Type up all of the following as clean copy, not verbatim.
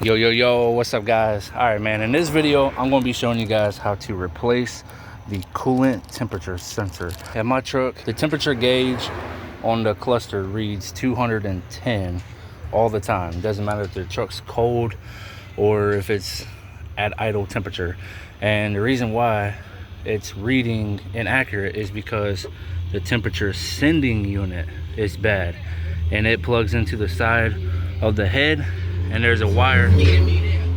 Yo, what's up, guys? All right, man, in this video I'm going to be showing you guys how to replace the coolant temperature sensor. At my truck, the temperature gauge on the cluster reads 210 all the time. Doesn't matter if the truck's cold or if it's at idle temperature. And the reason why it's reading inaccurate is because the temperature sending unit is bad, and it plugs into the side of the head, and there's a wire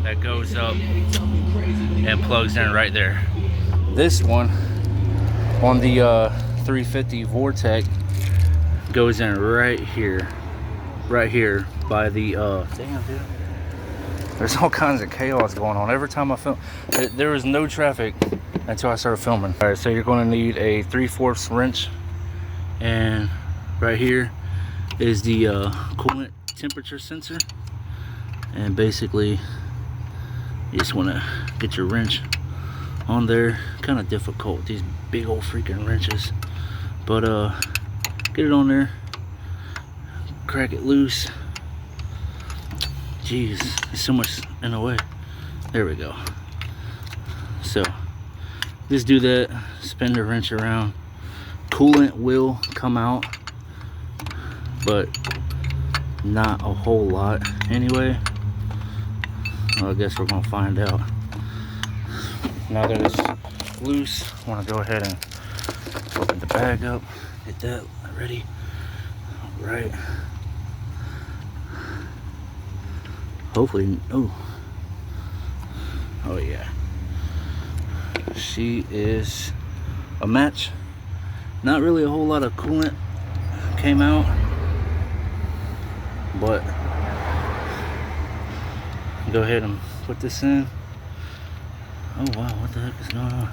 that goes up and plugs in right there. This one on the 350 Vortec goes in right here by the damn, dude, there's all kinds of chaos going on every time I film. There was no traffic until I started filming. All right, so you're going to need a 3/4 wrench, and right here is the coolant temperature sensor. And basically you just want to get your wrench on there. Kind of difficult, these big old freaking wrenches, but get it on there, crack it loose. Jeez, there's so much in the way. There we go. So just do that, spin the wrench around. Coolant will come out, but not a whole lot anyway. Well, I guess we're gonna find out. Now that it's loose, I want to go ahead and open the bag up, get that ready. All right. Hopefully, oh yeah, she is a match. Not really a whole lot of coolant came out, but go ahead and put this in. Oh wow, what the heck is going on?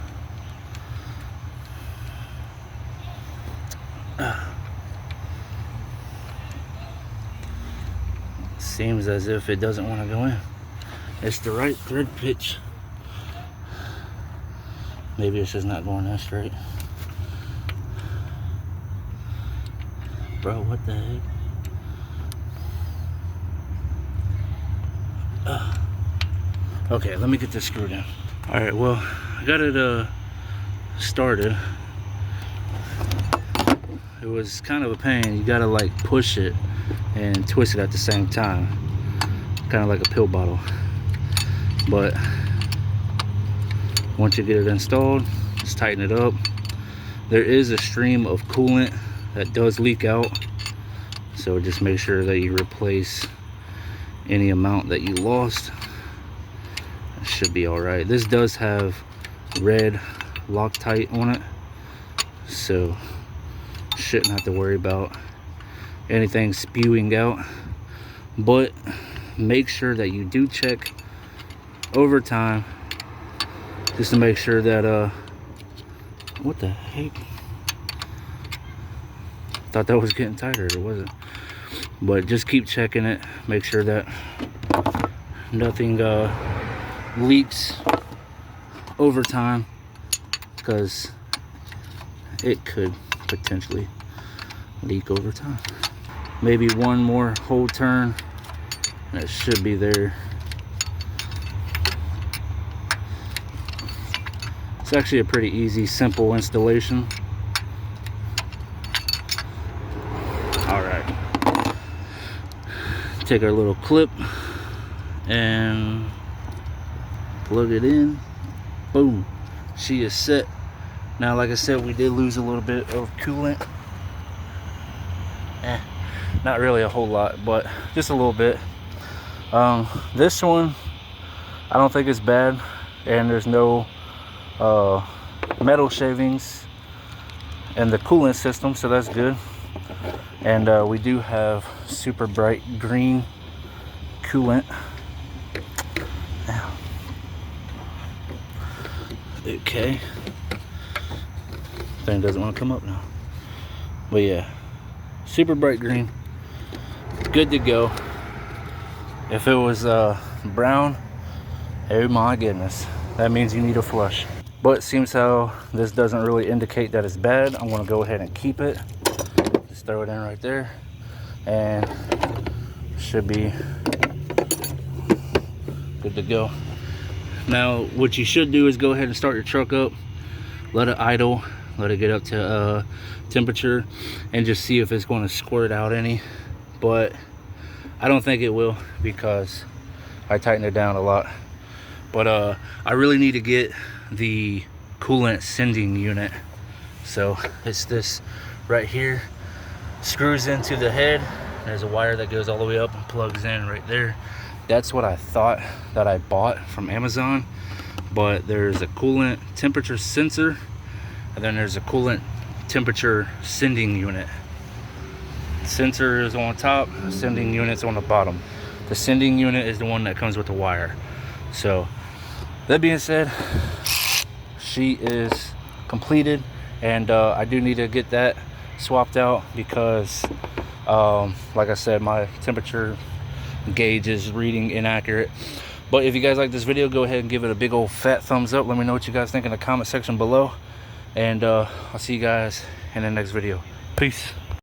Seems as if it doesn't want to go in. It's the right thread pitch. Maybe it's just not going that straight. Bro, what the heck? Okay, let me get this screwed in. All right, well, I got it started. It was kind of a pain. You gotta like push it and twist it at the same time, kind of like a pill bottle. But once you get it installed, just tighten it up. There is a stream of coolant that does leak out, so just make sure that you replace any amount that you lost. It should be all right. This does have red Loctite on it, so shouldn't have to worry about anything spewing out. But make sure that you do check over time, just to make sure that what the heck, thought that was getting tighter, it wasn't. But just keep checking it, make sure that nothing leaks over time, because it could potentially leak over time. Maybe one more whole turn and it should be there. It's actually a pretty easy, simple installation. All right, take our little clip and plug it in. Boom, she is set. Now, like I said, we did lose a little bit of coolant. Not really a whole lot, but just a little bit. This one, I don't think it's bad, and there's no metal shavings in the coolant system, so that's good. And we do have super bright green coolant. Okay, thing doesn't want to come up now, but yeah, super bright green, good to go. If it was brown, oh my goodness, that means you need a flush. But seems how this doesn't really indicate that it's bad, I'm going to go ahead and keep it. Just throw it in right there, and should be good to go. Now what you should do is go ahead and start your truck up, let it idle, let it get up to temperature, and just see if it's going to squirt out any. But I don't think it will, because I tightened it down a lot. But I really need to get the coolant sending unit. So it's this right here, screws into the head. There's a wire that goes all the way up and plugs in right there. That's what I thought that I bought from Amazon. But there's a coolant temperature sensor, and then there's a coolant temperature sending unit. The sensor is on top, the sending unit's on the bottom. The sending unit is the one that comes with the wire. So that being said, she is completed, and I do need to get that swapped out because like I said, my temperature gauge is reading inaccurate. But if you guys like this video, go ahead and give it a big old fat thumbs up. Let me know what you guys think in the comment section below, and I'll see you guys in the next video. Peace.